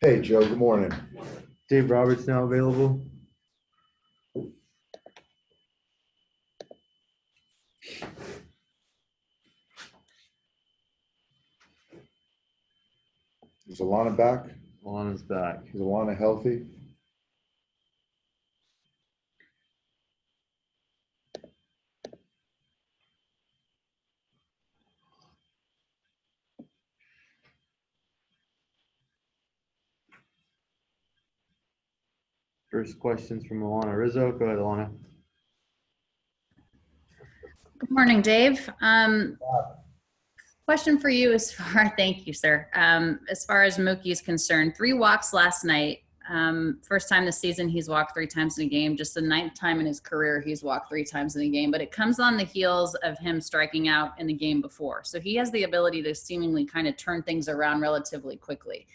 Hey, Joe, good morning. Dave Roberts now available. Is Alana back? Alana's back. Is Alana healthy? First questions from Alana Rizzo. Go ahead, Alana. Good morning, Dave. Question for you thank you, sir. As far as Mookie is concerned, 3 walks last night. First time this season he's walked 3 times in a game. Just the 9th time in his career he's walked 3 times in a game. But it comes on the heels of him striking out in the game before. So he has the ability to seemingly kind of turn things around relatively quickly.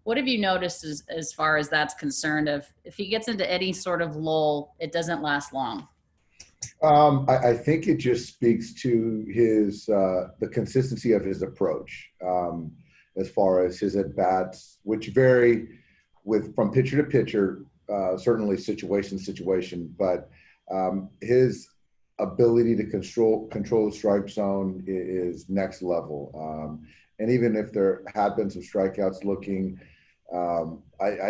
What have you noticed as far as that's concerned? If he gets into any sort of lull, it doesn't last long. I think it just speaks to his the consistency of his approach as far as his at bats, which vary from pitcher to pitcher, certainly situation to situation. But his ability to control the strike zone is next level. And even if there have been some strikeouts looking,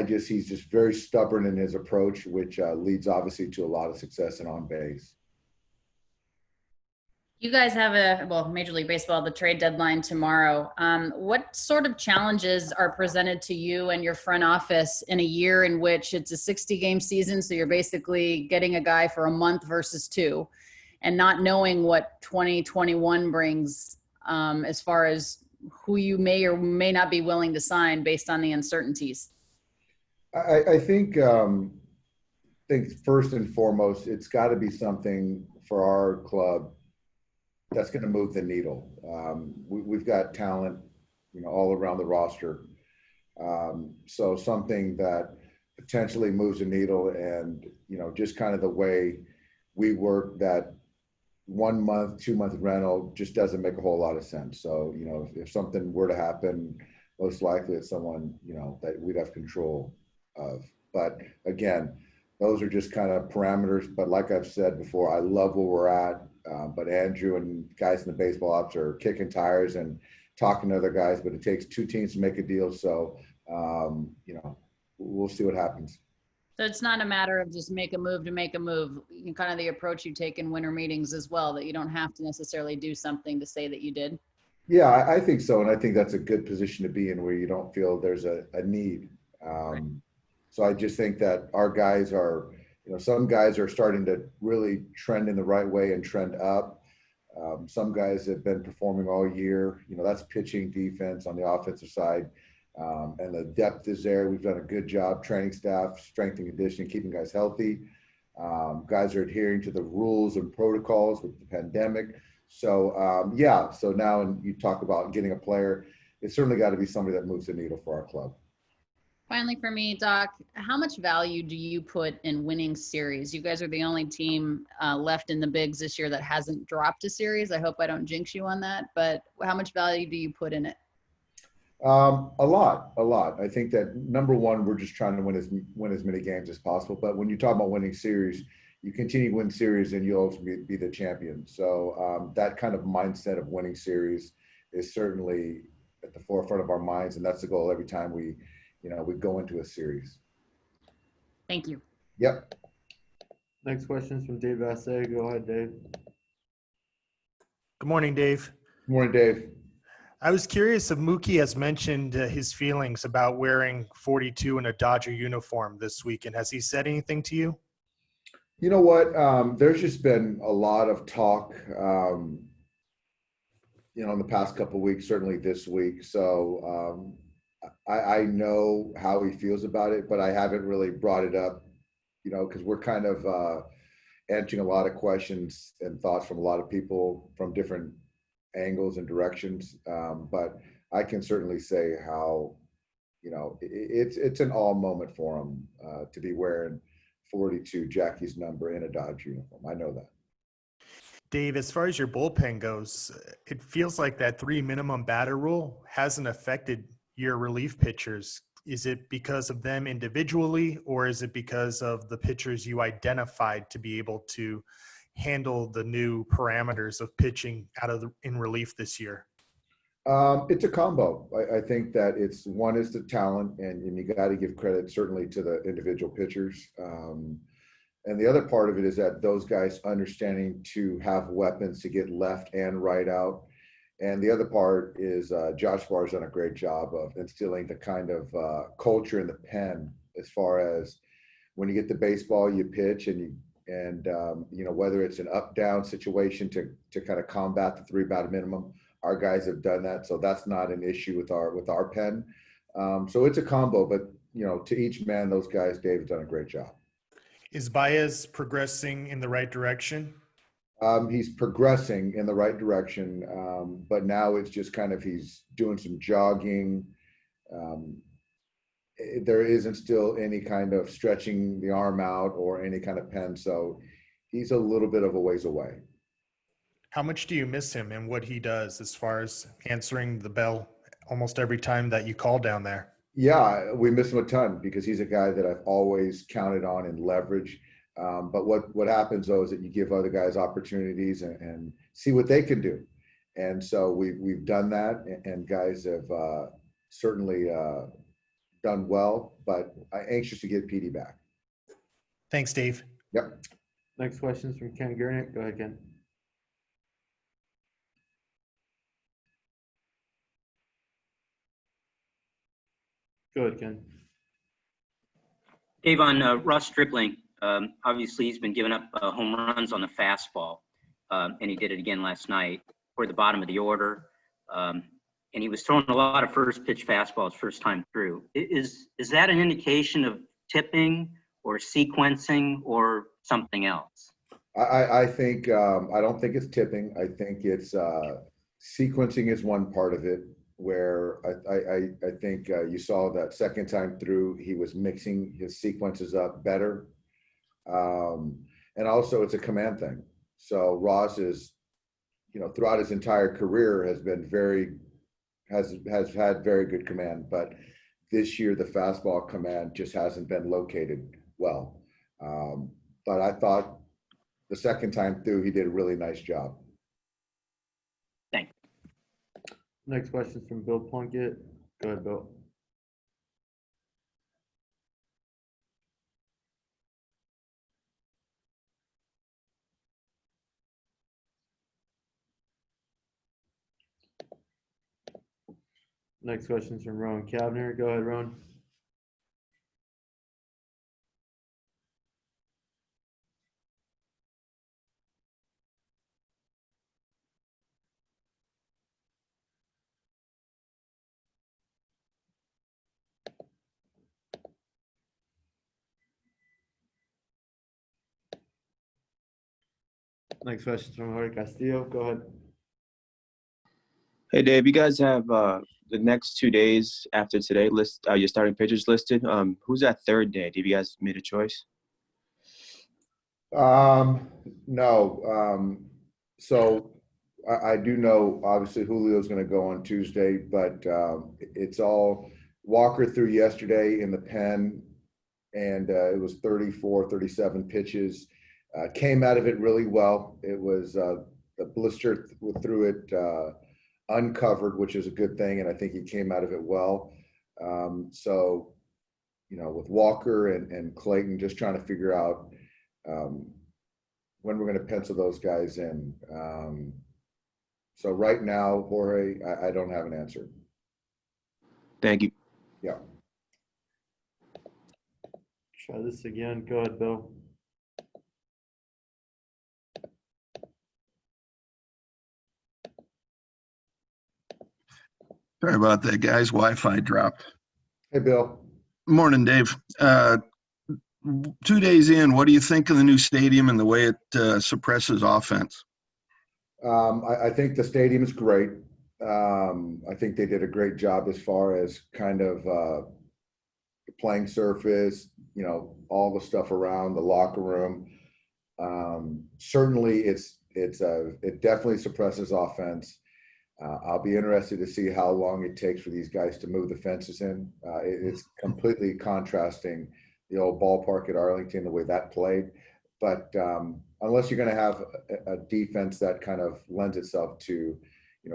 he's just very stubborn in his approach, which leads obviously to a lot of success and on base. You guys have Major League Baseball, the trade deadline tomorrow. What sort of challenges are presented to you and your front office in a year in which it's a 60-game season, so you're basically getting a guy for a month versus 2, and not knowing what 2021 brings as far as who you may or may not be willing to sign based on the uncertainties? I think first and foremost, it's got to be something for our club that's going to move the needle. We've got talent, all around the roster. So something that potentially moves the needle, and just kind of the way we work, that 1 month, 2 month rental just doesn't make a whole lot of sense. So if something were to happen, most likely it's someone that we'd have control of. But again, those are just kind of parameters. But like I've said before, I love where we're at. But Andrew and guys in the baseball ops are kicking tires and talking to other guys. But it takes 2 teams to make a deal. So, we'll see what happens. So it's not a matter of just make a move to make a move. Kind of the approach you take in winter meetings as well, that you don't have to necessarily do something to say that you did. Yeah, I think so. And I think that's a good position to be in, where you don't feel there's a need. Right. So I just think that our guys are, some guys are starting to really trend in the right way and trend up. Some guys have been performing all year. That's pitching, defense on the offensive side. And the depth is there. We've done a good job, training staff, strength and conditioning, keeping guys healthy. Guys are adhering to the rules and protocols with the pandemic. So, so now when you talk about getting a player, it's certainly got to be somebody that moves the needle for our club. Finally, for me, Doc, how much value do you put in winning series? You guys are the only team left in the bigs this year that hasn't dropped a series. I hope I don't jinx you on that, but how much value do you put in it? A lot. I think that number one, we're just trying to win as many games as possible. But when you talk about winning series, you continue to win series and you'll ultimately be the champion. So that kind of mindset of winning series is certainly at the forefront of our minds, and that's the goal every time we go into a series. Thank you. Yep. Next question is from Dave Baez. Go ahead, Dave. Good morning, Dave. Good morning, Dave. I was curious if Mookie has mentioned his feelings about wearing 42 in a Dodger uniform this weekend. Has he said anything to you? You know what? There's just been a lot of talk, in the past couple of weeks, certainly this week. So I know how he feels about it, but I haven't really brought it up, because we're kind of answering a lot of questions and thoughts from a lot of people from different angles and directions. But I can certainly say how, it's an all moment for him to be wearing 42, Jackie's number, in a Dodge uniform. I know that. Dave, as far as your bullpen goes, it feels like that 3 minimum batter rule hasn't affected your relief pitchers. Is it because of them individually, or is it because of the pitchers you identified to be able to handle the new parameters of pitching in relief this year? It's a combo. I think that one is the talent, and you got to give credit certainly to the individual pitchers. And the other part of it is that those guys understanding to have weapons to get left and right out. And the other part is Josh Barr's done a great job of instilling the kind of culture in the pen, as far as when you get the baseball, you pitch, and whether it's an up-down situation to kind of combat the 3-batter minimum. Our guys have done that, so that's not an issue with our pen. So it's a combo, but to each man, those guys, Dave, have done a great job. Is Baez progressing in the right direction? He's progressing in the right direction, but now it's just kind of he's doing some jogging. There isn't still any kind of stretching the arm out or any kind of pen, so he's a little bit of a ways away. How much do you miss him and what he does as far as answering the bell almost every time that you call down there? Yeah, we miss him a ton because he's a guy that I've always counted on in leverage. But what happens though is that you give other guys opportunities and see what they can do. And so we've done that, and guys have certainly done well, but I'm anxious to get PD back. Thanks, Dave. Yep. Next question is from Ken Gurnick. Go ahead, Ken. Go ahead, Ken. Dave, on Ross Stripling, obviously he's been giving up home runs on the fastball, and he did it again last night toward the bottom of the order. And he was throwing a lot of first pitch fastballs first time through. Is that an indication of tipping or sequencing or something else? I think I don't think it's tipping. I think it's sequencing is one part of it, where I think you saw that second time through he was mixing his sequences up better, and also it's a command thing. So Ross is, throughout his entire career has been has had very good command, but this year the fastball command just hasn't been located well. But I thought the second time through he did a really nice job. Thanks. Next question is from Bill Plunkett. Go ahead, Bill. Next question is from Rowan Cavner. Go ahead, Rowan. Next question is from Jorge Castillo. Go ahead. Hey, Dave, you guys have the next 2 days after today list your starting pitchers listed. Who's that third day? Have you guys made a choice? No. So I do know obviously Julio's going to go on Tuesday, but it's all Walker threw yesterday in the pen, and it was 34, 37 pitches. Came out of it really well. It was the blister through it uncovered, which is a good thing, and I think he came out of it well. So, with Walker and Clayton, just trying to figure out when we're going to pencil those guys in. So right now, Jorge, I don't have an answer. Thank you. Yeah. Try this again. Go ahead, Bill. Sorry about that, guys. Wi-Fi dropped. Hey, Bill. Morning, Dave. 2 days in, what do you think of the new stadium and the way it suppresses offense? I think the stadium is great. I think they did a great job as far as kind of the playing surface, all the stuff around the locker room. Certainly, it definitely suppresses offense. I'll be interested to see how long it takes for these guys to move the fences in. It's completely contrasting the old ballpark at Arlington, the way that played. But unless you're going to have a defense that kind of lends itself to,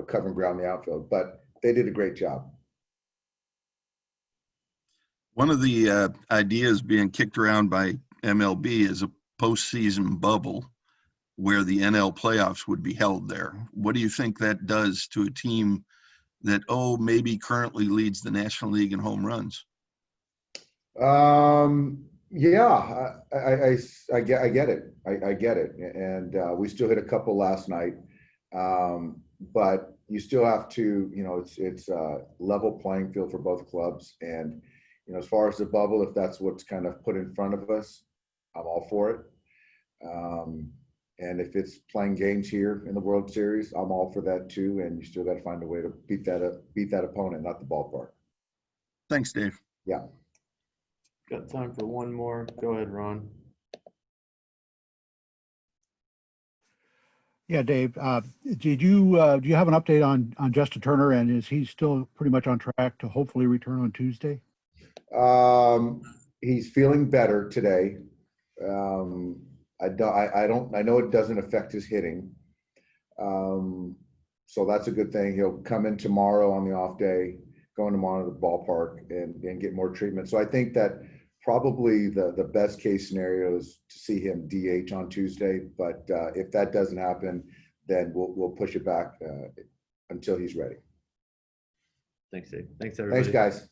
covering ground in the outfield. But they did a great job. One of the ideas being kicked around by MLB is a postseason bubble where the NL playoffs would be held there. What do you think that does to a team that, maybe currently leads the National League in home runs? Yeah, I get it. I get it. And we still hit a couple last night. But you still have to, it's a level playing field for both clubs. And, as far as the bubble, if that's what's kind of put in front of us, I'm all for it. And if it's playing games here in the World Series, I'm all for that too. And you still got to find a way to beat that opponent, not the ballpark. Thanks, Dave. Yeah. Got time for one more. Go ahead, Ron. Yeah, Dave, do you have an update on Justin Turner, and is he still pretty much on track to hopefully return on Tuesday? He's feeling better today. I know it doesn't affect his hitting. So that's a good thing. He'll come in tomorrow on the off day, going tomorrow to the ballpark and get more treatment. So I think that probably the best case scenario is to see him DH on Tuesday. But if that doesn't happen, then we'll push it back until he's ready. Thanks, Dave. Thanks, everybody. Thanks, guys.